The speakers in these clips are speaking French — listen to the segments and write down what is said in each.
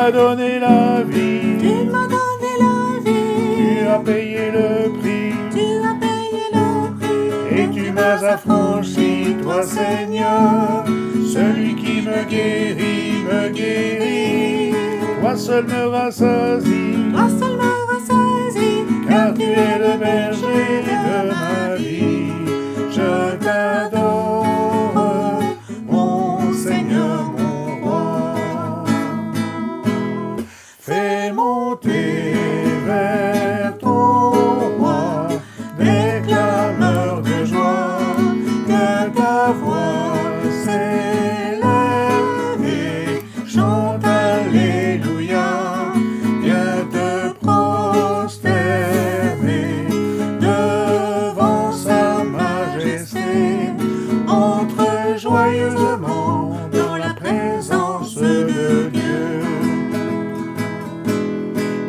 m'as donné la vie, Tu m'as donné la vie, tu as payé le prix, tu as payé le prix, et tu m'as affranchi, toi Seigneur, celui qui me guérit, toi seul me rassasie, toi seul me rassasie, car tu es le berger de ma vie. Je t'adore, mon Seigneur, mon roi. Fais monter vers ton roi des clameurs de joie, que ta voix s'élève et chante Alléluia. Viens te prosterner devant sa majesté, entre joyeusement dans la présence de Dieu.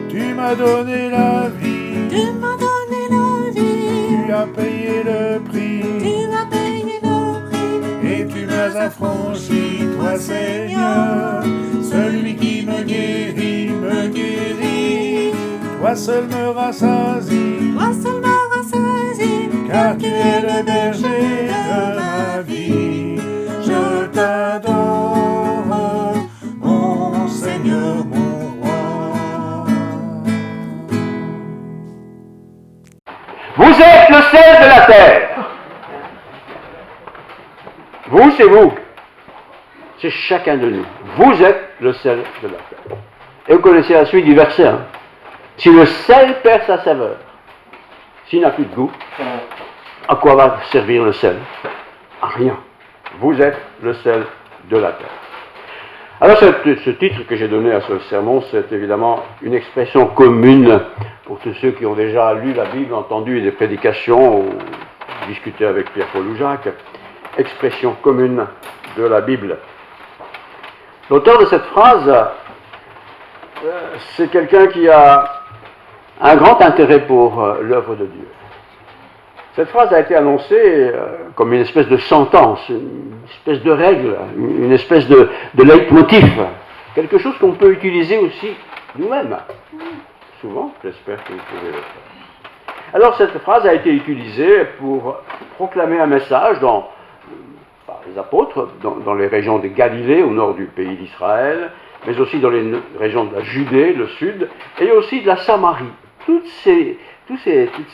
Tu m'as donné la vie, tu m'as donné la vie, tu as payé le prix, tu as payé le prix, et tu m'as affranchi, toi Seigneur, celui qui me guérit, toi seul me rassasie, toi seul me rassasie, car tu es le berger de ma vie. Je t'adore, mon Seigneur, mon roi. Vous êtes le sel de la terre. Vous, c'est vous. C'est chacun de nous. Vous êtes le sel de la terre. Et vous connaissez la suite du verset. Hein. Si le sel perd sa saveur, s'il n'a plus de goût, à quoi va servir le sel? À rien. Vous êtes le sel de la terre. Alors ce titre que j'ai donné à ce sermon, c'est évidemment une expression commune pour tous ceux qui ont déjà lu la Bible, entendu des prédications ou discuté avec Pierre-Paul ou Jacques. Expression commune de la Bible. L'auteur de cette phrase, c'est quelqu'un qui a un grand intérêt pour l'œuvre de Dieu. Cette phrase a été annoncée comme une espèce de sentence, une espèce de règle, une espèce de leitmotiv, quelque chose qu'on peut utiliser aussi nous-mêmes. Souvent, j'espère que vous pouvez le faire. Alors cette phrase a été utilisée pour proclamer un message par les apôtres dans les régions de Galilée, au nord du pays d'Israël, mais aussi dans les régions de la Judée, le sud, et aussi de la Samarie. Toutes ces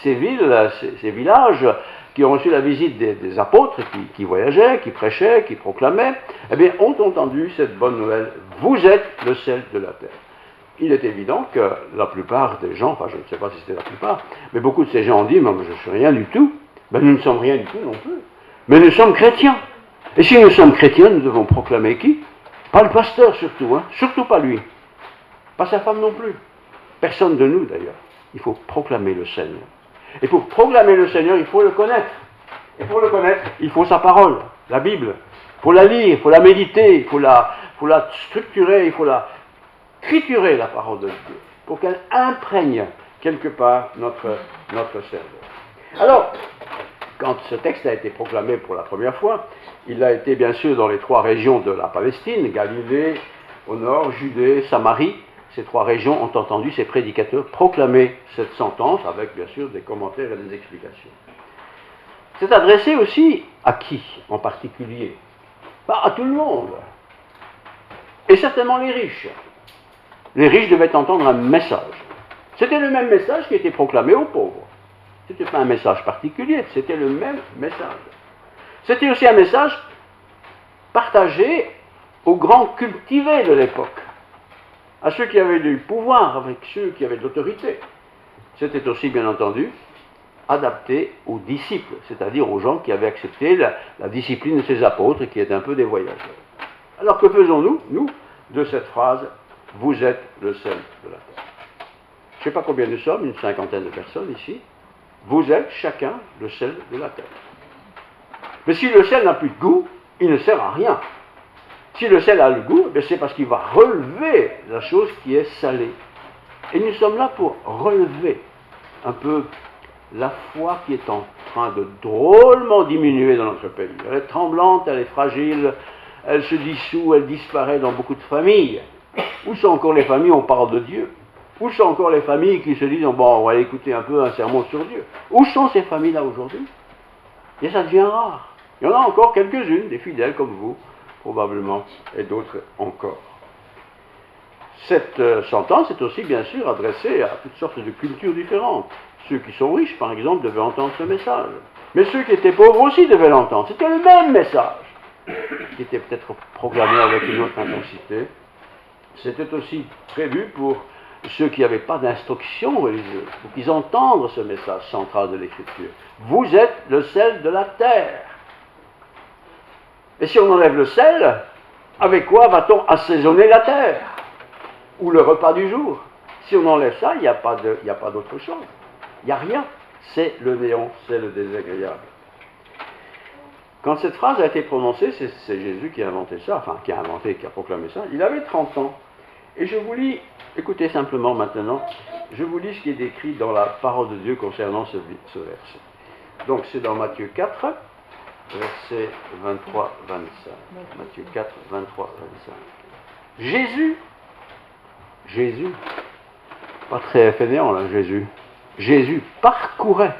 villes, ces villages qui ont reçu la visite des apôtres, qui voyageaient, qui prêchaient, qui proclamaient, eh bien, ont entendu cette bonne nouvelle. Vous êtes le sel de la terre. Il est évident que la plupart des gens, enfin je ne sais pas si c'était la plupart, mais beaucoup de ces gens ont dit, moi je ne suis rien du tout. Ben, nous ne sommes rien du tout non plus. Mais nous sommes chrétiens. Et si nous sommes chrétiens, nous devons proclamer qui? Pas le pasteur surtout, hein, surtout pas lui. Pas sa femme non plus. Personne de nous d'ailleurs. Il faut proclamer le Seigneur. Et pour proclamer le Seigneur, il faut le connaître. Et pour le connaître, il faut sa parole, la Bible. Il faut la lire, il faut la méditer, il faut la structurer, il faut la triturer, la parole de Dieu, pour qu'elle imprègne quelque part notre cerveau. Alors, quand ce texte a été proclamé pour la première fois, il a été bien sûr dans les 3 régions de la Palestine, Galilée, au nord, Judée, Samarie. Ces 3 régions ont entendu ces prédicateurs proclamer cette sentence, avec bien sûr des commentaires et des explications. C'est adressé aussi à qui en particulier? À tout le monde. Et certainement les riches. Les riches devaient entendre un message. C'était le même message qui était proclamé aux pauvres. Ce n'était pas un message particulier, c'était le même message. C'était aussi un message partagé aux grands cultivés de l'époque, à ceux qui avaient du pouvoir, avec ceux qui avaient de l'autorité. C'était aussi, bien entendu, adapté aux disciples, c'est-à-dire aux gens qui avaient accepté la discipline de ces apôtres, qui étaient un peu des voyageurs. Alors que faisons-nous, nous, de cette phrase « Vous êtes le sel de la terre ». Je ne sais pas combien nous sommes, une 50aine de personnes ici. Vous êtes chacun le sel de la terre. Mais si le sel n'a plus de goût, il ne sert à rien. Si le sel a le goût, c'est parce qu'il va relever la chose qui est salée. Et nous sommes là pour relever un peu la foi qui est en train de drôlement diminuer dans notre pays. Elle est tremblante, elle est fragile, elle se dissout, elle disparaît dans beaucoup de familles. Où sont encore les familles où on parle de Dieu? Où sont encore les familles qui se disent, bon, on va écouter un peu un sermon sur Dieu? Où sont ces familles-là aujourd'hui? Et ça devient rare. Il y en a encore quelques-unes, des fidèles comme vous, probablement, et d'autres encore. Cette sentence est aussi, bien sûr, adressée à toutes sortes de cultures différentes. Ceux qui sont riches, par exemple, devaient entendre ce message. Mais ceux qui étaient pauvres aussi devaient l'entendre. C'était le même message, qui était peut-être proclamé avec une autre intensité. C'était aussi prévu pour ceux qui n'avaient pas d'instruction religieuse, pour qu'ils entendent ce message central de l'Écriture. Vous êtes le sel de la terre. Et si on enlève le sel, avec quoi va-t-on assaisonner la terre? Ou le repas du jour? Si on enlève ça, il n'y a pas d'autre chose. Il n'y a rien. C'est le néant, c'est le désagréable. Quand cette phrase a été prononcée, c'est Jésus qui a inventé ça, enfin qui a proclamé ça. Il avait 30 ans. Et je vous lis, écoutez simplement maintenant, je vous lis ce qui est décrit dans la parole de Dieu concernant ce verset. Donc c'est dans Matthieu 4, versets 23-25. Matthieu 4, 23-25. Jésus, pas très fainéant là, Jésus parcourait,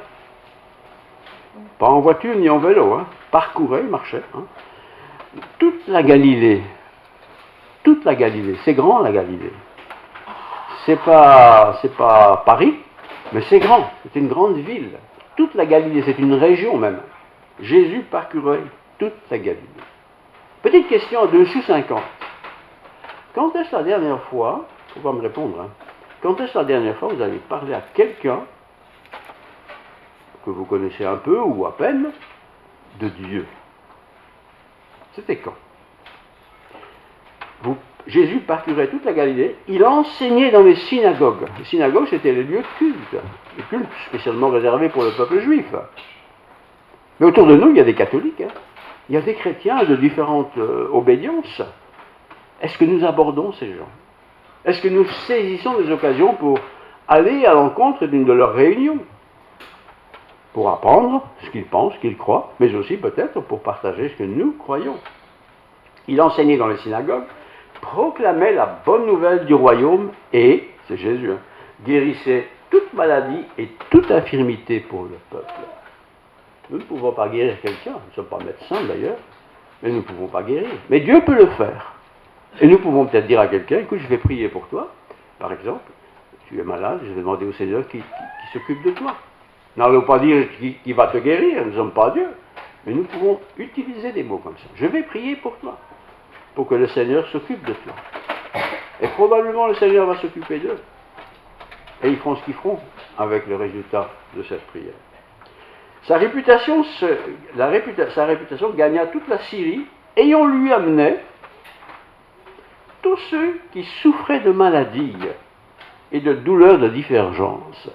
pas en voiture ni en vélo, hein, parcourait, il marchait, hein, toute la Galilée, c'est grand la Galilée, c'est pas Paris, mais c'est grand, c'est une grande ville, toute la Galilée, c'est une région même. Jésus parcourait toute la Galilée. Petite question à 2 sous 50. Quand est-ce la dernière fois, il ne faut pas me répondre, hein, quand est-ce la dernière fois que vous avez parlé à quelqu'un que vous connaissez un peu ou à peine de Dieu? C'était quand? Jésus parcourait toute la Galilée, il enseignait dans les synagogues. Les synagogues, c'était les lieux de culte, les cultes spécialement réservés pour le peuple juif. Mais autour de nous, il y a des catholiques, hein. Il y a des chrétiens de différentes obédiences. Est-ce que nous abordons ces gens? Est-ce que nous saisissons des occasions pour aller à l'encontre d'une de leurs réunions? Pour apprendre ce qu'ils pensent, ce qu'ils croient, mais aussi peut-être pour partager ce que nous croyons. Il enseignait dans les synagogues, proclamait la bonne nouvelle du royaume et, c'est Jésus, hein, guérissait toute maladie et toute infirmité pour le peuple. Nous ne pouvons pas guérir quelqu'un, nous ne sommes pas médecins d'ailleurs, mais nous ne pouvons pas guérir. Mais Dieu peut le faire. Et nous pouvons peut-être dire à quelqu'un, écoute, je vais prier pour toi, par exemple, tu es malade, je vais demander au Seigneur qui s'occupe de toi. N'allons pas dire qu'il va te guérir, nous ne sommes pas Dieu, mais nous pouvons utiliser des mots comme ça. Je vais prier pour toi, pour que le Seigneur s'occupe de toi. Et probablement le Seigneur va s'occuper d'eux. Et ils feront ce qu'ils feront avec le résultat de cette prière. Sa réputation gagna toute la Syrie et on lui amenait tous ceux qui souffraient de maladies et de douleurs de divergence.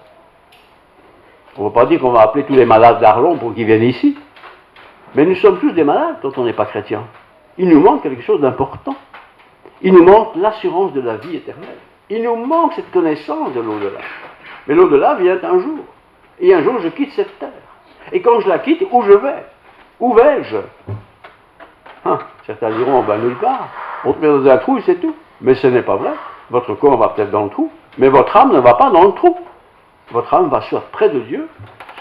On ne va pas dire qu'on va appeler tous les malades d'Arlon pour qu'ils viennent ici, mais nous sommes tous des malades quand on n'est pas chrétien. Il nous manque quelque chose d'important. Il nous manque l'assurance de la vie éternelle. Il nous manque cette connaissance de l'au-delà. Mais l'au-delà vient un jour. Et un jour, je quitte cette terre. Et quand je la quitte, où je vais? Où vais-je? Certains diront, nulle part. On te met dans un trou et c'est tout. Mais ce n'est pas vrai. Votre corps va peut-être dans le trou, mais votre âme ne va pas dans le trou. Votre âme va soit près de Dieu,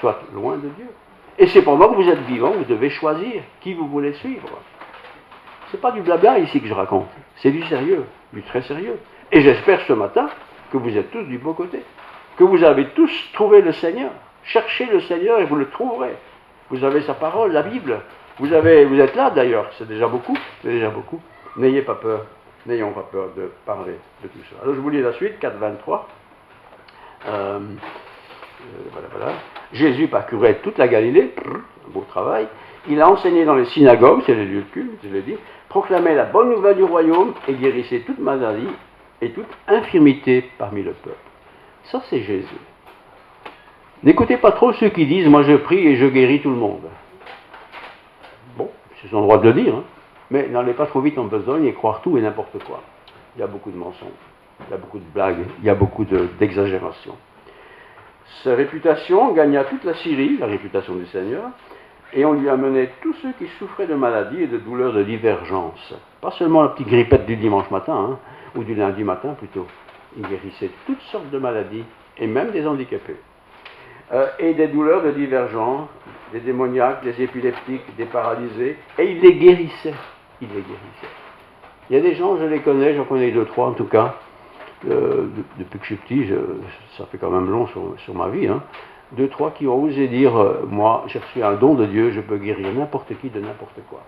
soit loin de Dieu. Et c'est pendant que vous êtes vivant, vous devez choisir qui vous voulez suivre. Ce n'est pas du blabla ici que je raconte. C'est du sérieux, du très sérieux. Et j'espère ce matin que vous êtes tous du bon côté. Que vous avez tous trouvé le Seigneur. Cherchez le Seigneur et vous le trouverez. Vous avez sa parole, la Bible. Vous êtes là d'ailleurs, c'est déjà beaucoup. N'ayez pas peur, n'ayons pas peur de parler de tout ça. Alors je vous lis la suite, 4.23. Voilà. Jésus parcourait toute la Galilée, un beau travail. Il a enseigné dans les synagogues, c'est les lieux de culte, je l'ai dit, proclamait la bonne nouvelle du royaume et guérissait toute maladie et toute infirmité parmi le peuple. Ça, c'est Jésus. N'écoutez pas trop ceux qui disent « moi je prie et je guéris tout le monde ». Bon, c'est son droit de le dire, hein. Mais n'allez pas trop vite en besogne et croire tout et n'importe quoi. Il y a beaucoup de mensonges, il y a beaucoup de blagues, il y a beaucoup d'exagérations. Sa réputation gagna toute la Syrie, la réputation du Seigneur, et on lui amenait tous ceux qui souffraient de maladies et de douleurs de divergence. Pas seulement la petite grippette du dimanche matin, hein, ou du lundi matin plutôt. Il guérissait toutes sortes de maladies, et même des handicapés. Et des douleurs de divers genres, des démoniaques, des épileptiques, des paralysés, et il les guérissait. Il les guérissait. Il y a des gens, je les connais, j'en connais 2-3 en tout cas, depuis que je suis petit, ça fait quand même long sur ma vie, 2-3 qui ont osé dire, moi j'ai reçu un don de Dieu, je peux guérir n'importe qui de n'importe quoi.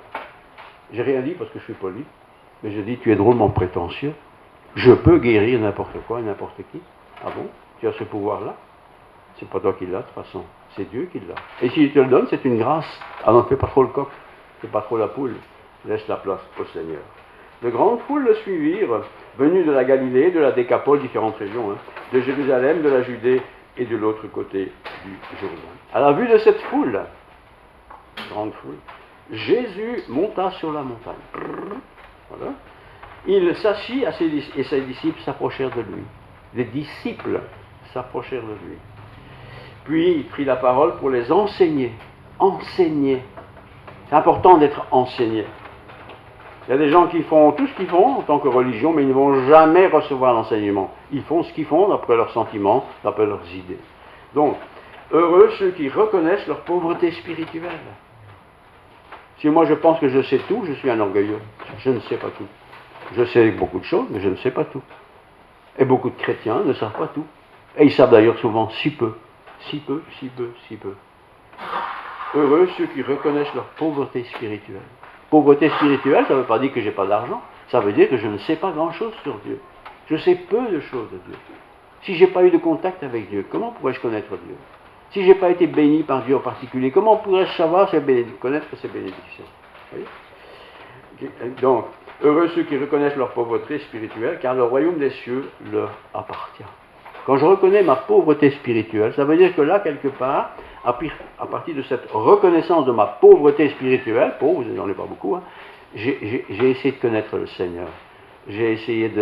J'ai rien dit parce que je suis poli, mais je dis, tu es drôlement prétentieux, je peux guérir n'importe quoi, n'importe qui. Ah bon? Tu as ce pouvoir-là? C'est pas toi qui l'as de toute façon, c'est Dieu qui l'a. Et s'il te le donne, c'est une grâce. Ah non, fais pas trop le coq, fais pas trop la poule, laisse la place au Seigneur. De grandes foules le suivirent, venues de la Galilée, de la Décapole, différentes régions, de Jérusalem, de la Judée et de l'autre côté du Jourdain. À la vue de cette foule, grande foule, Jésus monta sur la montagne. Voilà. Il s'assit et ses disciples s'approchèrent de lui. Les disciples s'approchèrent de lui. Puis il prit la parole pour les enseigner. Enseigner. C'est important d'être enseigné. Il y a des gens qui font tout ce qu'ils font en tant que religion, mais ils ne vont jamais recevoir l'enseignement. Ils font ce qu'ils font d'après leurs sentiments, d'après leurs idées. Donc, heureux ceux qui reconnaissent leur pauvreté spirituelle. Si moi je pense que je sais tout, je suis un orgueilleux. Je ne sais pas tout. Je sais beaucoup de choses, mais je ne sais pas tout. Et beaucoup de chrétiens ne savent pas tout. Et ils savent d'ailleurs souvent si peu. Si peu, si peu, si peu. Heureux ceux qui reconnaissent leur pauvreté spirituelle. Pauvreté spirituelle, ça ne veut pas dire que je n'ai pas d'argent. Ça veut dire que je ne sais pas grand-chose sur Dieu. Je sais peu de choses de Dieu. Si je n'ai pas eu de contact avec Dieu, comment pourrais-je connaître Dieu? Si je n'ai pas été béni par Dieu en particulier, comment pourrais-je savoir connaître ses bénédictions? Oui. Donc, heureux ceux qui reconnaissent leur pauvreté spirituelle, car le royaume des cieux leur appartient. Quand je reconnais ma pauvreté spirituelle, ça veut dire que là, quelque part, à partir de cette reconnaissance de ma pauvreté spirituelle, pauvre, j'en ai pas beaucoup, j'ai essayé de connaître le Seigneur. J'ai essayé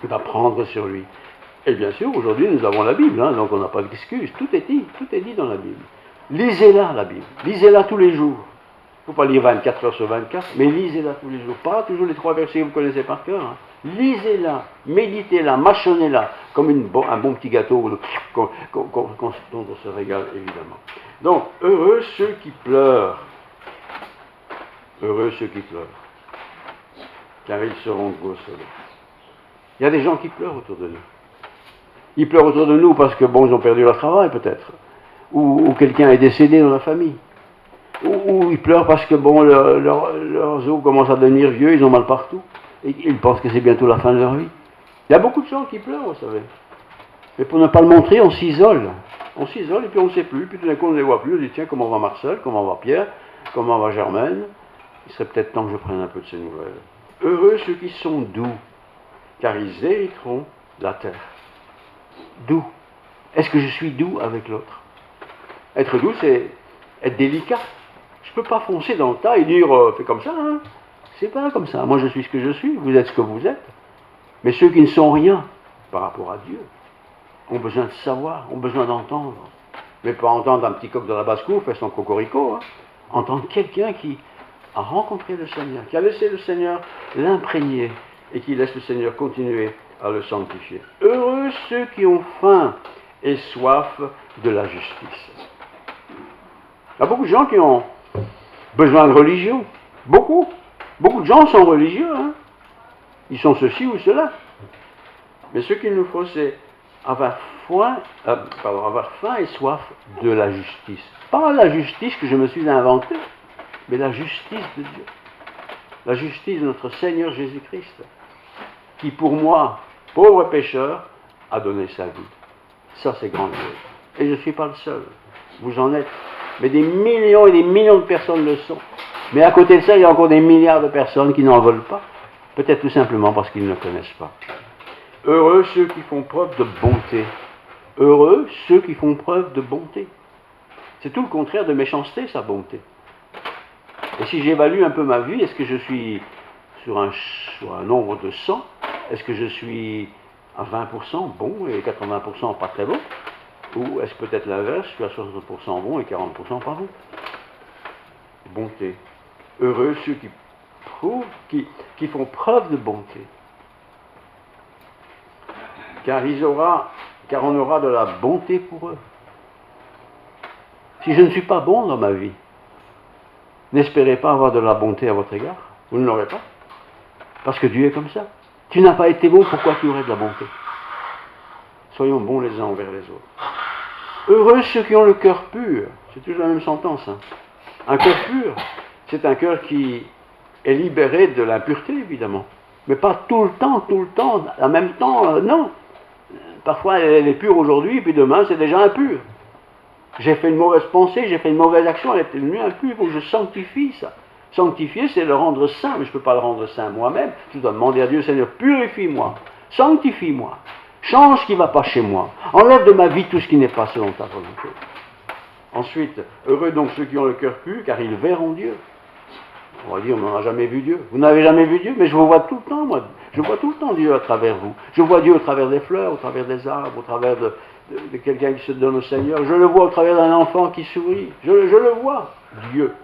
d'apprendre sur lui. Et bien sûr, aujourd'hui, nous avons la Bible, donc on n'a pas d'excuse. Tout est dit dans la Bible. Lisez-la, la Bible. Lisez-la tous les jours. Il ne faut pas lire 24 heures sur 24, mais lisez-la tous les jours. Pas toujours les 3 versets que vous connaissez par cœur. Lisez-la, méditez-la, mâchonnez-la, comme un bon petit gâteau dont on se régale, évidemment. Donc, heureux ceux qui pleurent. Heureux ceux qui pleurent, car ils seront consolés. Il y a des gens qui pleurent autour de nous. Ils pleurent autour de nous parce que, ils ont perdu leur travail, peut-être. Ou quelqu'un est décédé dans la famille. Ou ils pleurent parce que, leurs os commencent à devenir vieux, ils ont mal partout. Et ils pensent que c'est bientôt la fin de leur vie. Il y a beaucoup de gens qui pleurent, vous savez. Mais pour ne pas le montrer, on s'isole. On s'isole et puis on ne sait plus. Puis tout d'un coup, on ne les voit plus. On dit, tiens, comment va Marcel? Comment va Pierre? Comment va Germaine? Il serait peut-être temps que je prenne un peu de ces nouvelles. Heureux ceux qui sont doux, car ils hériteront la terre. Doux. Est-ce que je suis doux avec l'autre? Être doux, c'est être délicat. Je ne peux pas foncer dans le tas et dire, fais comme ça, C'est pas comme ça. Moi, je suis ce que je suis, vous êtes ce que vous êtes. Mais ceux qui ne sont rien par rapport à Dieu ont besoin de savoir, ont besoin d'entendre. Mais pas entendre un petit coq de la basse-cour faire son cocorico. Entendre quelqu'un qui a rencontré le Seigneur, qui a laissé le Seigneur l'imprégner et qui laisse le Seigneur continuer à le sanctifier. Heureux ceux qui ont faim et soif de la justice. Il y a beaucoup de gens qui ont besoin de religion. Beaucoup. Beaucoup de gens sont religieux, Ils sont ceci ou cela. Mais ce qu'il nous faut, c'est avoir faim et soif de la justice. Pas la justice que je me suis inventée, mais la justice de Dieu. La justice de notre Seigneur Jésus-Christ, qui pour moi, pauvre pécheur, a donné sa vie. Ça, c'est grandiose. Et je ne suis pas le seul. Vous en êtes. Mais des millions et des millions de personnes le sont. Mais à côté de ça, il y a encore des milliards de personnes qui n'en veulent pas. Peut-être tout simplement parce qu'ils ne connaissent pas. Heureux ceux qui font preuve de bonté. Heureux ceux qui font preuve de bonté. C'est tout le contraire de méchanceté, sa bonté. Et si j'évalue un peu ma vie, est-ce que je suis sur un nombre de 100? Est-ce que je suis à 20% bon et 80% pas très bon? Ou est-ce peut-être l'inverse, je suis à 60% bon et 40% pas bon? Bonté. Heureux ceux qui font preuve de bonté. car on aura de la bonté pour eux. Si je ne suis pas bon dans ma vie, n'espérez pas avoir de la bonté à votre égard. Vous ne l'aurez pas. Parce que Dieu est comme ça. Tu n'as pas été bon, pourquoi tu aurais de la bonté? Soyons bons les uns envers les autres. Heureux ceux qui ont le cœur pur. C'est toujours la même sentence. Hein. Un cœur pur, c'est un cœur qui est libéré de l'impureté, évidemment. Mais pas tout le temps, en même temps, non. Parfois, elle est pure aujourd'hui, puis demain, c'est déjà impur. J'ai fait une mauvaise pensée, j'ai fait une mauvaise action, elle est devenue impure, il faut que je sanctifie ça. Sanctifier, c'est le rendre saint, mais je ne peux pas le rendre saint moi-même. Je dois demander à Dieu, Seigneur, purifie-moi, sanctifie-moi, change ce qui ne va pas chez moi, enlève de ma vie tout ce qui n'est pas selon ta volonté. Ensuite, heureux donc ceux qui ont le cœur pur, car ils verront Dieu. On va dire, on n'a jamais vu Dieu. Vous n'avez jamais vu Dieu, mais je vous vois tout le temps, moi. Je vois tout le temps Dieu à travers vous. Je vois Dieu au travers des fleurs, au travers des arbres, au travers de quelqu'un qui se donne au Seigneur. Je le vois au travers d'un enfant qui sourit. Je le vois, Dieu.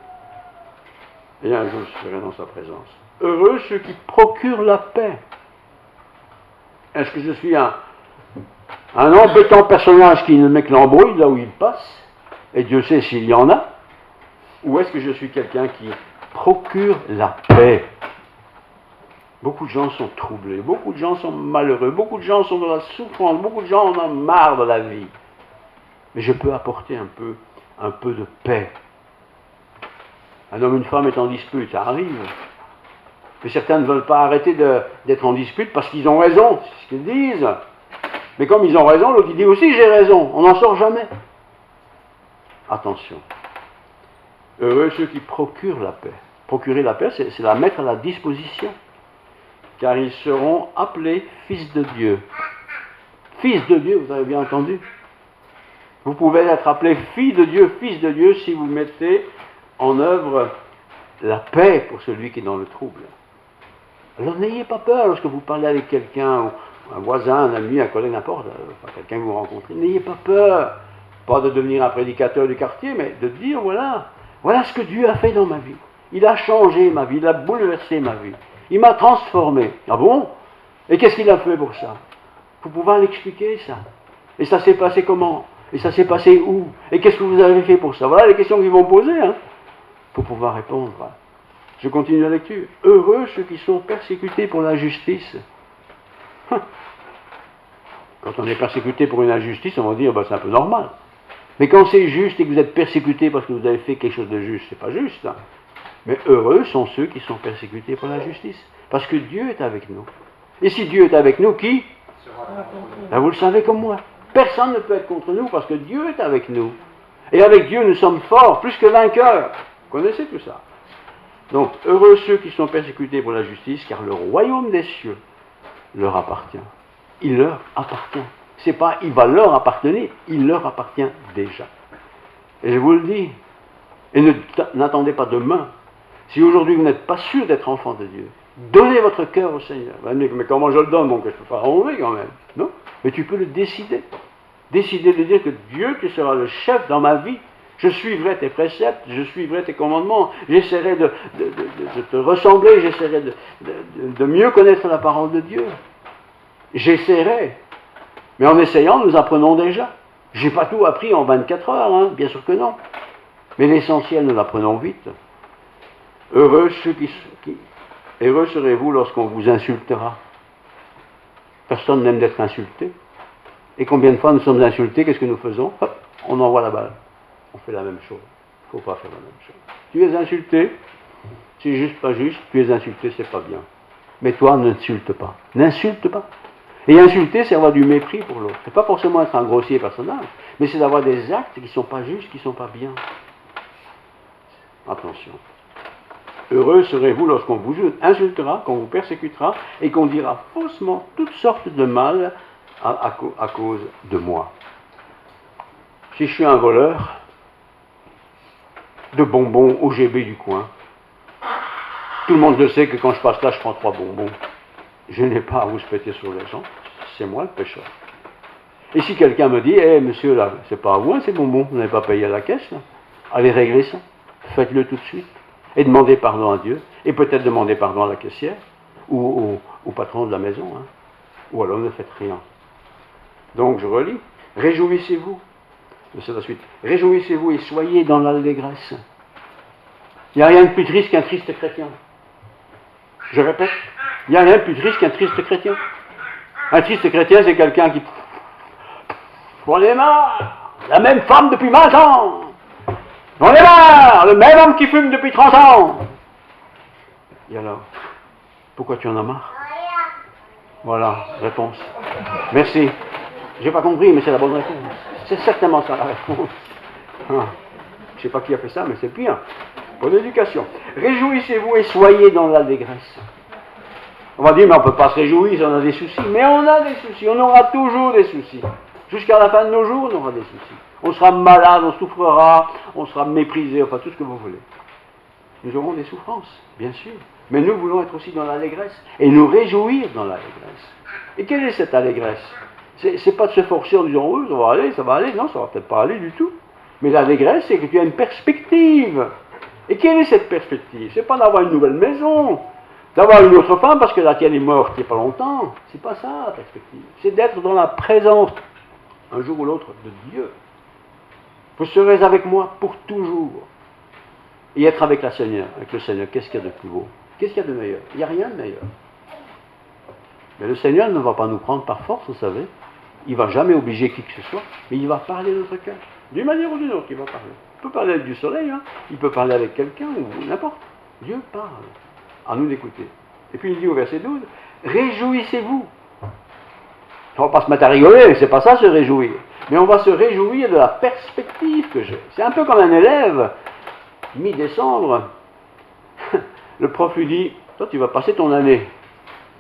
Et un jour, je serai dans sa présence. Heureux ceux qui procurent la paix. Est-ce que je suis un embêtant personnage qui met que l'embrouille là où il passe, et Dieu sait s'il y en a, ou est-ce que je suis quelqu'un qui procure la paix? Beaucoup de gens sont troublés, beaucoup de gens sont malheureux, beaucoup de gens sont dans la souffrance, beaucoup de gens en ont marre de la vie. Mais je peux apporter un peu de paix. Un homme et une femme est en dispute, ça arrive. Mais certains ne veulent pas arrêter d'être en dispute parce qu'ils ont raison, c'est ce qu'ils disent. Mais comme ils ont raison, l'autre il dit aussi j'ai raison, on n'en sort jamais. Attention. Heureux ceux qui procurent la paix. Procurer la paix, c'est la mettre à la disposition. Car ils seront appelés fils de Dieu. Fils de Dieu, vous avez bien entendu. Vous pouvez être appelé fils de Dieu, si vous mettez en œuvre la paix pour celui qui est dans le trouble. Alors n'ayez pas peur lorsque vous parlez avec quelqu'un, un voisin, un ami, un collègue, n'importe, quelqu'un que vous rencontrez. N'ayez pas peur. Pas de devenir un prédicateur du quartier, mais de dire voilà ce que Dieu a fait dans ma vie. Il a changé ma vie, il a bouleversé ma vie. Il m'a transformé. Ah bon? Et qu'est-ce qu'il a fait pour ça? Il faut pouvoir l'expliquer, ça. Et ça s'est passé comment? Et ça s'est passé où? Et qu'est-ce que vous avez fait pour ça? Voilà les questions qu'ils vont poser. Il faut pouvoir répondre. Je continue la lecture. Heureux ceux qui sont persécutés pour la justice. Quand on est persécuté pour une injustice, on va dire c'est un peu normal. Mais quand c'est juste et que vous êtes persécuté parce que vous avez fait quelque chose de juste, c'est pas juste. Mais heureux sont ceux qui sont persécutés pour la justice. Parce que Dieu est avec nous. Et si Dieu est avec nous, qui? Vous le savez comme moi. Personne ne peut être contre nous parce que Dieu est avec nous. Et avec Dieu, nous sommes forts, plus que vainqueurs. Vous connaissez tout ça. Donc, heureux ceux qui sont persécutés pour la justice, car le royaume des cieux leur appartient. Il leur appartient. C'est pas il va leur appartenir, il leur appartient déjà. Et je vous le dis, et n'attendez pas demain. Si aujourd'hui vous n'êtes pas sûr d'être enfant de Dieu, donnez votre cœur au Seigneur. Mais comment je le donne? Donc je peux pas enlever quand même. Non? Mais tu peux le décider. Décider de dire que Dieu, tu seras le chef dans ma vie. Je suivrai tes préceptes, je suivrai tes commandements, j'essaierai de te ressembler, j'essaierai de mieux connaître la parole de Dieu. J'essaierai. Mais en essayant, nous apprenons déjà. Je n'ai pas tout appris en 24 heures, bien sûr que non. Mais l'essentiel, nous l'apprenons vite. Heureux serez-vous lorsqu'on vous insultera. Personne n'aime d'être insulté. Et combien de fois nous sommes insultés, qu'est-ce que nous faisons? Hop, on envoie la balle. On fait la même chose. Il ne faut pas faire la même chose. Tu es insulté, c'est juste pas juste, tu es insulté, c'est pas bien. Mais toi, n'insulte pas. N'insulte pas. Et insulter, c'est avoir du mépris pour l'autre. C'est pas forcément être un grossier personnage, mais c'est d'avoir des actes qui ne sont pas justes, qui ne sont pas bien. Attention. Heureux serez-vous lorsqu'on vous insultera, qu'on vous persécutera, et qu'on dira faussement toutes sortes de mal à cause de moi. Si je suis un voleur de bonbons au GB du coin, tout le monde le sait que quand je passe là, je prends 3 bonbons. Je n'ai pas à vous péter sur les gens, c'est moi le pécheur. Et si quelqu'un me dit, monsieur, là, c'est pas à vous, ces bonbons, vous n'avez pas payé à la caisse, là. Allez régler ça, faites-le tout de suite. Et demandez pardon à Dieu, et peut-être demander pardon à la caissière, ou au patron de la maison, ou alors ne faites rien. Donc je relis. Réjouissez-vous. C'est la suite. Réjouissez-vous et soyez dans l'allégresse. Il n'y a rien de plus triste qu'un triste chrétien. Je répète, il n'y a rien de plus triste qu'un triste chrétien. Un triste chrétien, c'est quelqu'un qui... On est marre, la même femme depuis 20 ans. On est marre, le même homme qui fume depuis 30 ans. Et alors, pourquoi tu en as marre? Voilà, réponse. Merci. J'ai pas compris, mais c'est la bonne réponse. C'est certainement ça la réponse. Ah. Je ne sais pas qui a fait ça, mais c'est pire. Bonne éducation. Réjouissez-vous et soyez dans l'allégresse. On va dire, mais on ne peut pas se réjouir si on a des soucis. Mais on a des soucis, on aura toujours des soucis. Jusqu'à la fin de nos jours, on aura des soucis. On sera malade, on souffrira, on sera méprisé, enfin tout ce que vous voulez. Nous aurons des souffrances, bien sûr. Mais nous voulons être aussi dans l'allégresse et nous réjouir dans l'allégresse. Et quelle est cette allégresse? C'est pas de se forcer en disant, oui, ça va aller. Non, ça va peut-être pas aller du tout. Mais l'allégresse, c'est que tu as une perspective. Et quelle est cette perspective? C'est pas d'avoir une nouvelle maison, d'avoir une autre femme parce que la tienne est morte il n'y a pas longtemps. C'est pas ça la perspective. C'est d'être dans la présence, un jour ou l'autre, de Dieu. Vous serez avec moi pour toujours. Et être avec le Seigneur, qu'est-ce qu'il y a de plus beau? Qu'est-ce qu'il y a de meilleur? Il n'y a rien de meilleur. Mais le Seigneur ne va pas nous prendre par force, vous savez. Il ne va jamais obliger qui que ce soit, mais il va parler de notre cœur. D'une manière ou d'une autre, il va parler. Il peut parler avec du soleil, hein. Il peut parler avec quelqu'un, ou n'importe. Dieu parle. À nous d'écouter. Et puis il dit au verset 12, réjouissez-vous. On ne va pas se mettre à rigoler, c'est pas ça se réjouir. Mais on va se réjouir de la perspective que j'ai. C'est un peu comme un élève, mi-décembre, le prof lui dit, toi tu vas passer ton année.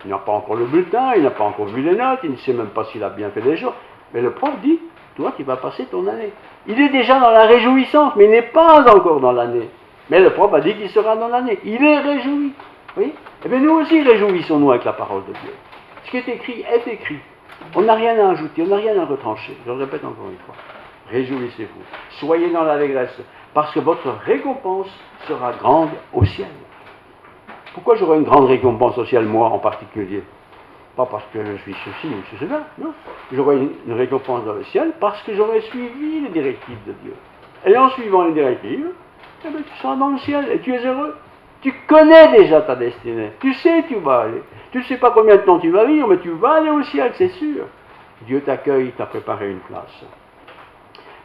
Il n'a pas encore le bulletin, il n'a pas encore vu les notes, il ne sait même pas s'il a bien fait les choses. Mais le prof dit, toi tu vas passer ton année. Il est déjà dans la réjouissance, mais il n'est pas encore dans l'année. Mais le prof a dit qu'il sera dans l'année. Il est réjoui. Oui. Eh bien nous aussi réjouissons-nous avec la parole de Dieu. Ce qui est écrit est écrit. On n'a rien à ajouter, on n'a rien à retrancher. Je le répète encore une fois. Réjouissez-vous. Soyez dans l'allégresse, parce que votre récompense sera grande au ciel. Pourquoi j'aurai une grande récompense au ciel, moi en particulier? Pas parce que je suis ceci ou cela, non. J'aurai une récompense dans le ciel parce que j'aurai suivi les directives de Dieu. Et en suivant les directives, eh bien, tu seras dans le ciel et tu es heureux. Tu connais déjà ta destinée. Tu sais où tu vas aller. Tu ne sais pas combien de temps tu vas vivre, mais tu vas aller au ciel, c'est sûr. Dieu t'accueille, t'a préparé une place.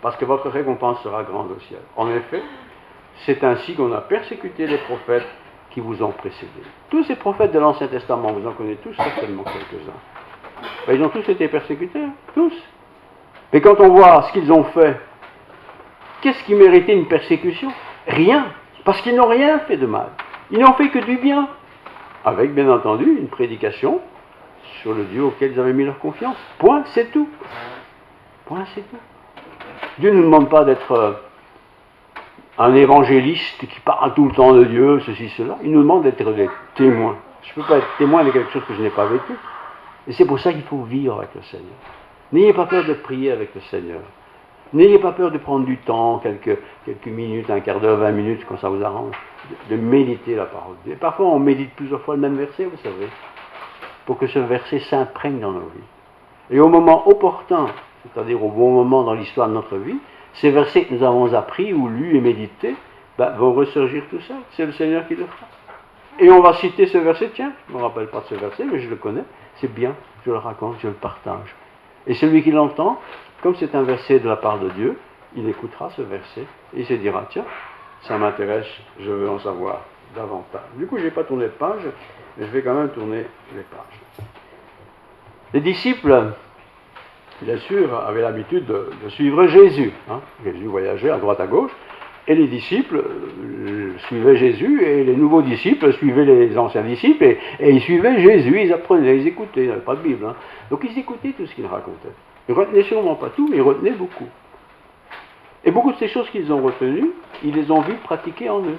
Parce que votre récompense sera grande au ciel. En effet, c'est ainsi qu'on a persécuté les prophètes qui vous ont précédés. Tous ces prophètes de l'Ancien Testament, vous en connaissez tous certainement quelques-uns. Ben, ils ont tous été persécutés, hein, tous. Mais quand on voit ce qu'ils ont fait, qu'est-ce qui méritait une persécution? Rien, parce qu'ils n'ont rien fait de mal. Ils n'ont fait que du bien, avec bien entendu une prédication sur le Dieu auquel ils avaient mis leur confiance. Point, c'est tout. Point, c'est tout. Dieu ne nous demande pas d'être un évangéliste qui parle tout le temps de Dieu, ceci, cela. Il nous demande d'être des témoins. Je ne peux pas être témoin de quelque chose que je n'ai pas vécu. Et c'est pour ça qu'il faut vivre avec le Seigneur. N'ayez pas peur de prier avec le Seigneur. N'ayez pas peur de prendre du temps, quelques minutes, un quart d'heure, 20 minutes, quand ça vous arrange, de méditer la parole de Dieu. Et parfois, on médite plusieurs fois le même verset, vous savez, pour que ce verset s'imprègne dans nos vies. Et au moment opportun, c'est-à-dire au bon moment dans l'histoire de notre vie, ces versets que nous avons appris ou lus et médités vont ressurgir tout ça. C'est le Seigneur qui le fera. Et on va citer ce verset, tiens, je ne me rappelle pas de ce verset, mais je le connais, c'est bien, je le raconte, je le partage. Et celui qui l'entend, comme c'est un verset de la part de Dieu, il écoutera ce verset et il se dira, tiens, ça m'intéresse, je veux en savoir davantage. Du coup, je n'ai pas tourné de page, mais je vais quand même tourner les pages. Les disciples, bien sûr, avaient l'habitude de suivre Jésus. Hein. Jésus voyageait à droite à gauche, et les disciples suivaient Jésus, et les nouveaux disciples suivaient les anciens disciples, et ils suivaient Jésus, ils apprenaient, ils écoutaient, il n'y avait pas de Bible. Hein. Donc ils écoutaient tout ce qu'il racontait. Ils ne retenaient sûrement pas tout, mais ils retenaient beaucoup. Et beaucoup de ces choses qu'ils ont retenues, ils les ont vues pratiquer en eux.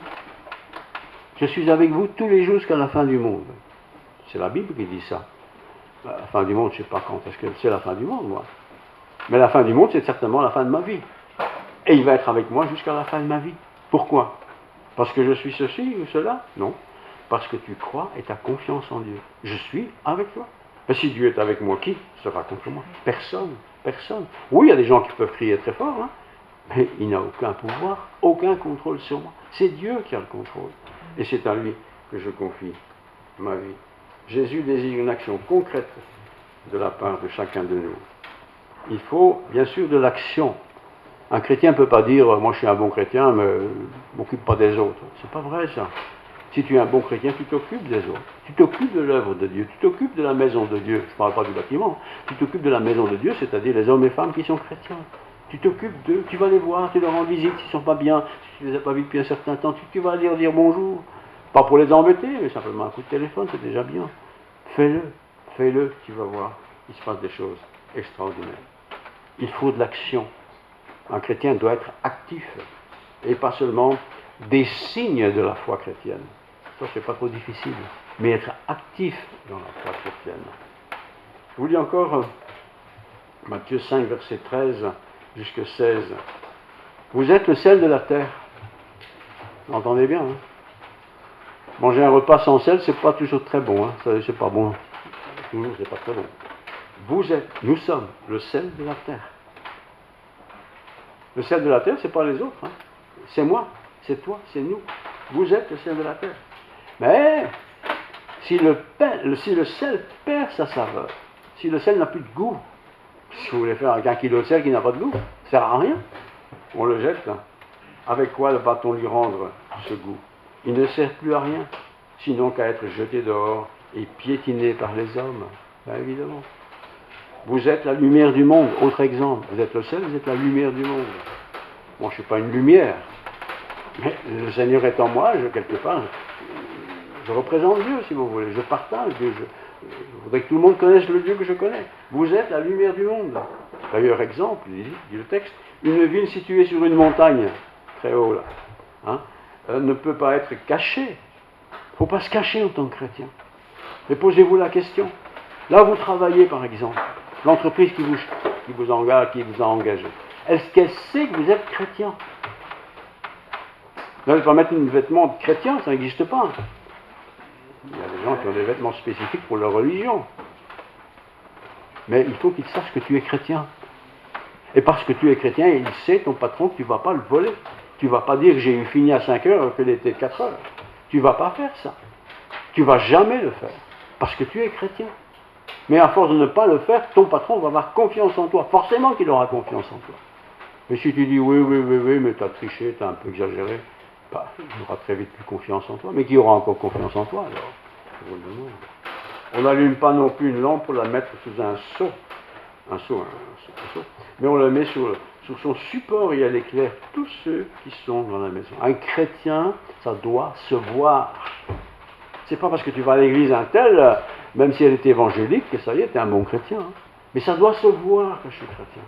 Je suis avec vous tous les jours jusqu'à la fin du monde. C'est la Bible qui dit ça. La fin du monde, je ne sais pas quand est-ce que c'est la fin du monde, moi. Mais la fin du monde, c'est certainement la fin de ma vie. Et il va être avec moi jusqu'à la fin de ma vie. Pourquoi? Parce que je suis ceci ou cela? Non. Parce que tu crois et tu as confiance en Dieu. Je suis avec toi. Et si Dieu est avec moi, qui sera contre moi? Personne. personne. Oui, il y a des gens qui peuvent crier très fort, hein, mais il n'a aucun pouvoir, aucun contrôle sur moi. C'est Dieu qui a le contrôle. Et c'est à lui que je confie ma vie. Jésus désire une action concrète de la part de chacun de nous. Il faut bien sûr de l'action. Un chrétien ne peut pas dire « moi je suis un bon chrétien, mais je ne m'occupe pas des autres ». C'est pas vrai ça. Si tu es un bon chrétien, tu t'occupes des autres. Tu t'occupes de l'œuvre de Dieu, tu t'occupes de la maison de Dieu. Je ne parle pas du bâtiment. Tu t'occupes de la maison de Dieu, c'est-à-dire les hommes et femmes qui sont chrétiens. Tu t'occupes d'eux, tu vas les voir, tu leur rends visite s'ils ne sont pas bien, si tu ne les as pas vus depuis un certain temps, tu vas leur dire bonjour. Pas pour les embêter, mais simplement un coup de téléphone, c'est déjà bien. Fais-le, tu vas voir, il se passe des choses extraordinaires. Il faut de l'action. Un chrétien doit être actif, et pas seulement des signes de la foi chrétienne. Ça, c'est pas trop difficile, mais être actif dans la foi chrétienne. Je vous lis encore Matthieu 5, verset 13 jusqu'à 16. Vous êtes le sel de la terre. Vous entendez bien, hein? Manger un repas sans sel, c'est pas toujours très bon, hein? Ça, c'est pas bon. Toujours, c'est pas très bon. Nous sommes le sel de la terre. Le sel de la terre, c'est pas les autres, hein? C'est moi, c'est toi, c'est nous. Vous êtes le sel de la terre. Mais si le sel perd sa saveur, si le sel n'a plus de goût, si vous voulez faire avec 1 kilo de sel qui n'a pas de goût, ça ne sert à rien. On le jette. Hein. Avec quoi va-t-on lui rendre ce goût? Il ne sert plus à rien, sinon qu'à être jeté dehors et piétiné par les hommes. Bien évidemment. Vous êtes la lumière du monde. Autre exemple. Vous êtes le sel, vous êtes la lumière du monde. Moi, je ne suis pas une lumière. Mais le Seigneur est en moi, quelque part, je représente Dieu, si vous voulez. Je partage Dieu. Je voudrais que tout le monde connaisse le Dieu que je connais. Vous êtes la lumière du monde. D'ailleurs, exemple, dit le texte, une ville située sur une montagne, très haut là, hein, ne peut pas être cachée. Il ne faut pas se cacher en tant que chrétien. Mais posez-vous la question. Là, vous travaillez, par exemple, l'entreprise qui vous a engagé. Est-ce qu'elle sait que vous êtes chrétien? Vous n'allez pas mettre un vêtement de chrétien, ça n'existe pas. Il y a des gens qui ont des vêtements spécifiques pour leur religion. Mais il faut qu'ils sachent que tu es chrétien. Et parce que tu es chrétien, il sait, ton patron, que tu ne vas pas le voler. Tu ne vas pas dire que j'ai eu fini à 5 heures alors qu'il était 4 heures. Tu ne vas pas faire ça. Tu ne vas jamais le faire. Parce que tu es chrétien. Mais à force de ne pas le faire, ton patron va avoir confiance en toi. Forcément qu'il aura confiance en toi. Mais si tu dis oui, mais tu as triché, tu as un peu exagéré, bah, il aura très vite plus confiance en toi. Mais qui aura encore confiance en toi alors? On n'allume pas non plus une lampe pour la mettre sous un seau. Un seau. Mais on la met sur son support et elle éclaire tous ceux qui sont dans la maison. Un chrétien, ça doit se voir. C'est pas parce que tu vas à l'église un tel, même si elle est évangélique, que ça y est, tu es un bon chrétien. Hein. Mais ça doit se voir que je suis chrétien.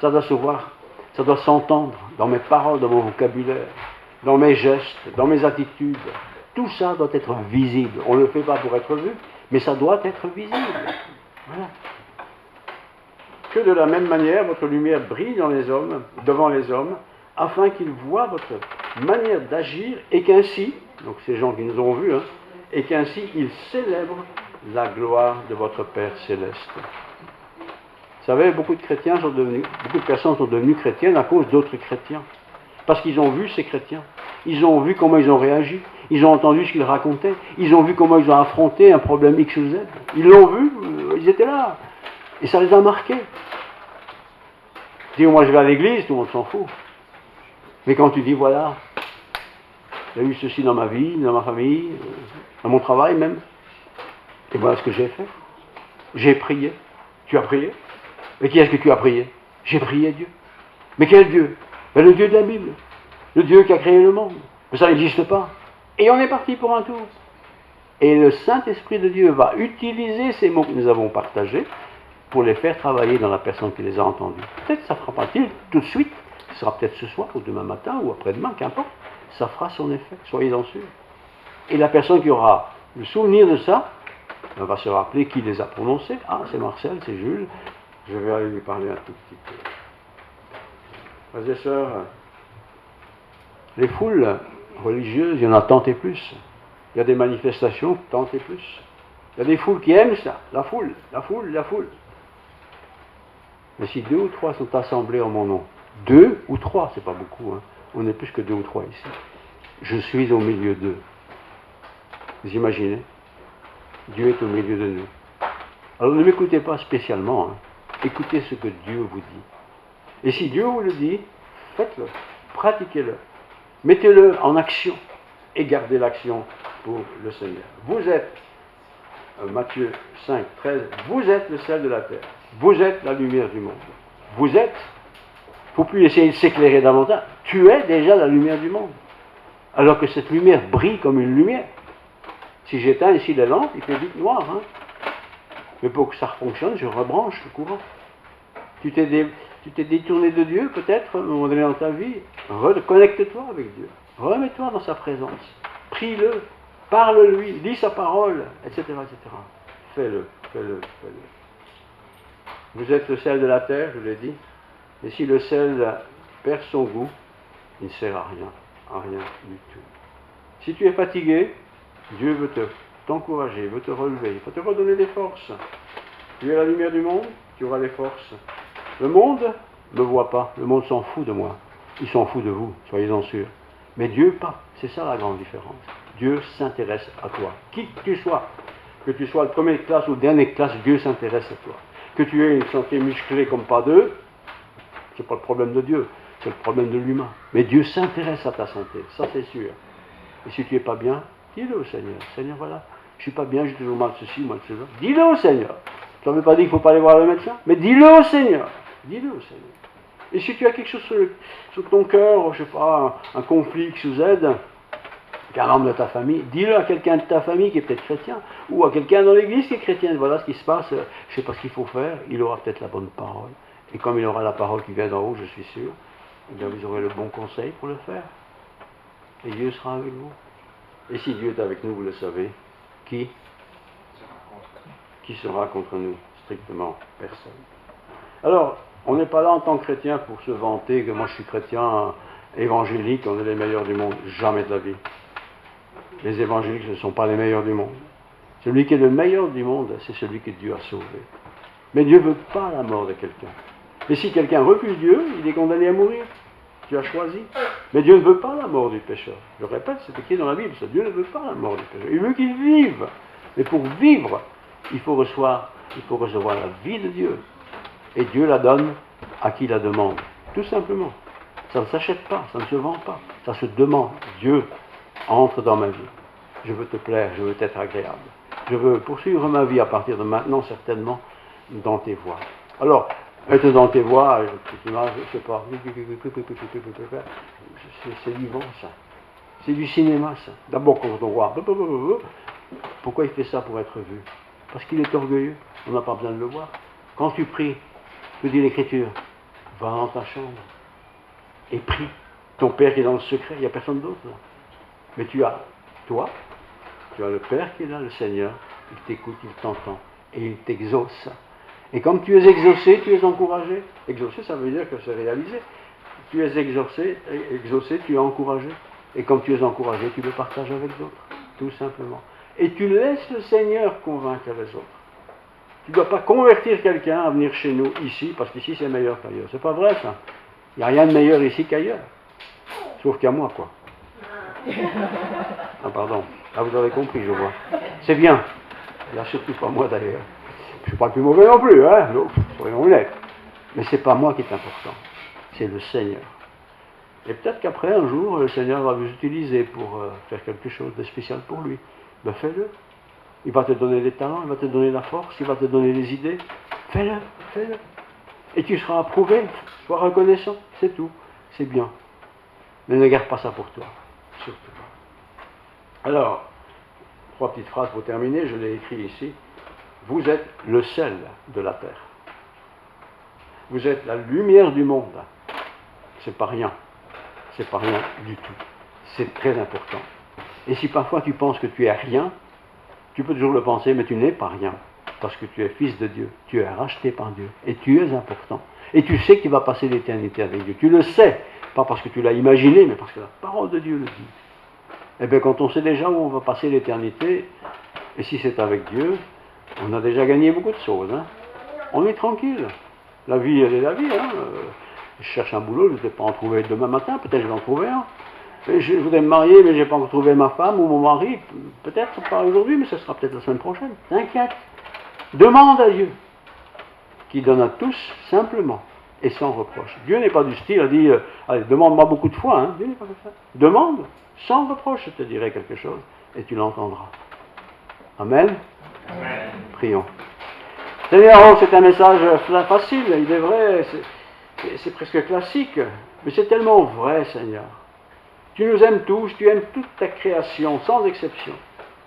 Ça doit se voir. Ça doit s'entendre dans mes paroles, dans mon vocabulaire, dans mes gestes, dans mes attitudes. Tout ça doit être visible. On ne le fait pas pour être vu, mais ça doit être visible. Voilà. Que de la même manière, votre lumière brille devant les hommes, afin qu'ils voient votre manière d'agir et qu'ainsi, donc ces gens qui nous ont vus, hein, et qu'ainsi ils célèbrent la gloire de votre Père céleste. Vous savez, beaucoup de personnes sont devenues chrétiennes à cause d'autres chrétiens. Parce qu'ils ont vu ces chrétiens. Ils ont vu comment ils ont réagi. Ils ont entendu ce qu'ils racontaient. Ils ont vu comment ils ont affronté un problème X ou Z. Ils l'ont vu, ils étaient là. Et ça les a marqués. Dis, moi je vais à l'église, tout le monde s'en fout. Mais quand tu dis, voilà, il y a eu ceci dans ma vie, dans ma famille, dans mon travail même, et voilà ce que j'ai fait. J'ai prié. Tu as prié? Mais qui est-ce que tu as prié? J'ai prié Dieu. Mais quel Dieu? Ben, le Dieu de la Bible. Le Dieu qui a créé le monde. Mais ça n'existe pas. Et on est parti pour un tour. Et le Saint-Esprit de Dieu va utiliser ces mots que nous avons partagés pour les faire travailler dans la personne qui les a entendus. Peut-être que ça ne fera pas tout de suite. Ce sera peut-être ce soir ou demain matin ou après-demain, qu'importe. Ça fera son effet, soyez-en sûrs. Et la personne qui aura le souvenir de ça, on va se rappeler qui les a prononcés. Ah, c'est Marcel, c'est Jules. Je vais aller lui parler un tout petit peu. Frères et sœurs, les foules religieuses, il y en a tant et plus. Il y a des manifestations, tant et plus. Il y a des foules qui aiment ça, la foule. Mais si 2 ou 3 sont assemblés en mon nom, 2 ou 3, c'est pas beaucoup, hein. On est plus que 2 ou 3 ici. Je suis au milieu d'eux. Vous imaginez? Dieu est au milieu de nous. Alors ne m'écoutez pas spécialement, hein. Écoutez ce que Dieu vous dit. Et si Dieu vous le dit, faites-le, pratiquez-le, mettez-le en action et gardez l'action pour le Seigneur. Vous êtes, Matthieu 5, 13, vous êtes le sel de la terre, vous êtes la lumière du monde. Vous êtes, il ne faut plus essayer de s'éclairer davantage, tu es déjà la lumière du monde. Alors que cette lumière brille comme une lumière. Si j'éteins ici les lampes, il fait vite noir, hein. Mais pour que ça fonctionne, je rebranche le courant. Tu t'es détourné de Dieu, peut-être, à un moment donné dans ta vie. Reconnecte-toi avec Dieu. Remets-toi dans sa présence. Prie-le, parle-lui, lis sa parole, etc., etc. Fais-le, fais-le, fais-le. Vous êtes le sel de la terre, je l'ai dit. Et si le sel perd son goût, il ne sert à rien du tout. Si tu es fatigué, Dieu veut t'encourager, veut te relever, il faut te redonner des forces. Tu es la lumière du monde, tu auras les forces. Le monde ne me voit pas, le monde s'en fout de moi. Il s'en fout de vous, soyez-en sûrs. Mais Dieu pas, c'est ça la grande différence. Dieu s'intéresse à toi, qui que tu sois le premier classe ou le dernier classe, Dieu s'intéresse à toi. Que tu aies une santé musclée comme pas deux, c'est pas le problème de Dieu, c'est le problème de l'humain. Mais Dieu s'intéresse à ta santé, ça c'est sûr. Et si tu n'es pas bien, dis-le au Seigneur. Seigneur, voilà, je ne suis pas bien, j'ai toujours mal ceci, mal cela. Dis-le au Seigneur. Je ne veux pas dire qu'il ne faut pas aller voir le médecin, mais dis-le au Seigneur. Dis-le au Seigneur. Et si tu as quelque chose sur ton cœur, je ne sais pas, un conflit qui vous aide, qu'un membre de ta famille, dis-le à quelqu'un de ta famille qui est peut-être chrétien, ou à quelqu'un dans l'église qui est chrétien. Voilà ce qui se passe, je ne sais pas ce qu'il faut faire, il aura peut-être la bonne parole. Et comme il aura la parole qui vient d'en haut, je suis sûr, eh bien vous aurez le bon conseil pour le faire. Et Dieu sera avec vous. Et si Dieu est avec nous, vous le savez, qui sera contre nous? Strictement personne. Alors, on n'est pas là en tant que chrétien pour se vanter que moi je suis chrétien évangélique, on est les meilleurs du monde. Jamais de la vie. Les évangéliques ne sont pas les meilleurs du monde. Celui qui est le meilleur du monde, c'est celui que Dieu a sauvé. Mais Dieu ne veut pas la mort de quelqu'un. Et si quelqu'un refuse Dieu, il est condamné à mourir. Tu as choisi. Mais Dieu ne veut pas la mort du pécheur. Je répète, c'est écrit dans la Bible, ça. Dieu ne veut pas la mort du pécheur. Il veut qu'il vive. Mais pour vivre, il faut recevoir la vie de Dieu. Et Dieu la donne à qui la demande. Tout simplement. Ça ne s'achète pas, ça ne se vend pas. Ça se demande. Dieu, entre dans ma vie. Je veux te plaire, je veux être agréable. Je veux poursuivre ma vie à partir de maintenant, certainement, dans tes voies. Alors, être dans tes voies, je ne sais pas, c'est vivant ça. C'est du cinéma ça. D'abord quand on voit, pourquoi il fait ça pour être vu? Parce qu'il est orgueilleux, on n'a pas besoin de le voir. Quand tu pries, te dit l'Écriture, va dans ta chambre et prie. Ton Père qui est dans le secret, il n'y a personne d'autre là. Mais tu as, toi, tu as le Père qui est là, le Seigneur, il t'écoute, il t'entend et il t'exauce. Et comme tu es exaucé, tu es encouragé. Exaucé, ça veut dire que c'est réalisé. Tu es exaucé, tu es encouragé. Et comme tu es encouragé, tu le partages avec d'autres, tout simplement. Et tu laisses le Seigneur convaincre les autres. Tu ne dois pas convertir quelqu'un à venir chez nous, ici, parce qu'ici c'est meilleur qu'ailleurs. C'est pas vrai ça. Il n'y a rien de meilleur ici qu'ailleurs. Sauf qu'à moi, quoi. Ah pardon. Ah, vous avez compris, je vois. C'est bien. Là, surtout pas moi d'ailleurs. Je ne suis pas le plus mauvais non plus, hein. Non, soyons honnêtes. Mais ce n'est pas moi qui est important. C'est le Seigneur. Et peut-être qu'après, un jour, le Seigneur va vous utiliser pour faire quelque chose de spécial pour lui. Ben fais-le. Il va te donner des talents, il va te donner la force, il va te donner des idées. Fais-le, fais-le. Et tu seras approuvé, sois reconnaissant, c'est tout. C'est bien. Mais ne garde pas ça pour toi. Surtout pas. Alors, 3 petites phrases pour terminer, je l'ai écrit ici. Vous êtes le sel de la terre. Vous êtes la lumière du monde. C'est pas rien. C'est pas rien du tout. C'est très important. Et si parfois tu penses que tu es rien, tu peux toujours le penser, mais tu n'es pas rien. Parce que tu es fils de Dieu. Tu es racheté par Dieu. Et tu es important. Et tu sais que tu vas passer l'éternité avec Dieu. Tu le sais. Pas parce que tu l'as imaginé, mais parce que la parole de Dieu le dit. Eh bien, quand on sait déjà où on va passer l'éternité, et si c'est avec Dieu, on a déjà gagné beaucoup de choses. Hein. On est tranquille. La vie, elle est la vie. Hein. Je cherche un boulot, je ne vais pas en trouver demain matin, peut-être je vais en trouver un. Et je voudrais me marier, mais je n'ai pas encore trouvé ma femme ou mon mari. Peut-être pas aujourd'hui, mais ce sera peut-être la semaine prochaine. T'inquiète. Demande à Dieu, qui donne à tous simplement et sans reproche. Dieu n'est pas du style à dire, allez, demande-moi beaucoup de fois. Hein. Dieu n'est pas comme ça. Demande, sans reproche, je te dirai quelque chose, et tu l'entendras. Amen. Amen. Prions. Seigneur, oh, c'est un message facile, il est vrai, c'est presque classique, mais c'est tellement vrai, Seigneur. Tu nous aimes tous, tu aimes toute ta création, sans exception.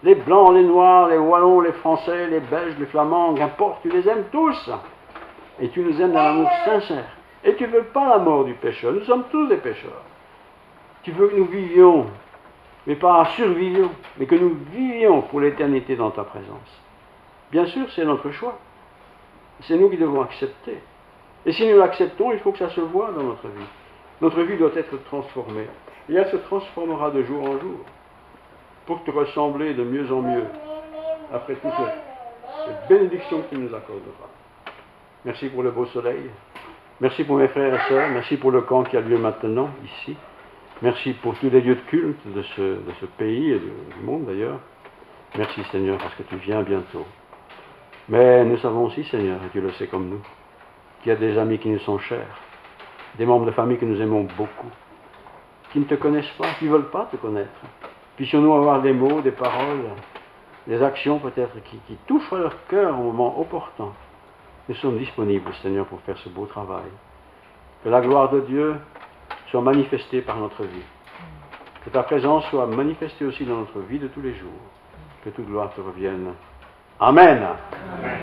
Les blancs, les noirs, les wallons, les français, les belges, les flamands, qu'importe, tu les aimes tous. Et tu nous aimes d'un amour sincère. Et tu ne veux pas la mort du pécheur, nous sommes tous des pécheurs. Tu veux que nous vivions, mais pas survivions, mais que nous vivions pour l'éternité dans ta présence. Bien sûr, c'est notre choix. C'est nous qui devons accepter. Et si nous l'acceptons, il faut que ça se voie dans notre vie. Notre vie doit être transformée. Et elle se transformera de jour en jour pour te ressembler de mieux en mieux après toutes les bénédictions que tu nous accorderas. Merci pour le beau soleil. Merci pour mes frères et sœurs. Merci pour le camp qui a lieu maintenant, ici. Merci pour tous les lieux de culte de ce pays et du monde d'ailleurs. Merci Seigneur parce que tu viens bientôt. Mais nous savons aussi, Seigneur, et tu le sais comme nous, qu'il y a des amis qui nous sont chers, des membres de famille que nous aimons beaucoup, qui ne te connaissent pas, qui ne veulent pas te connaître. Puissions-nous avoir des mots, des paroles, des actions peut-être qui touchent leur cœur au moment opportun. Nous sommes disponibles, Seigneur, pour faire ce beau travail. Que la gloire de Dieu soit manifestée par notre vie. Que ta présence soit manifestée aussi dans notre vie de tous les jours. Que toute gloire te revienne. Amen. Amen.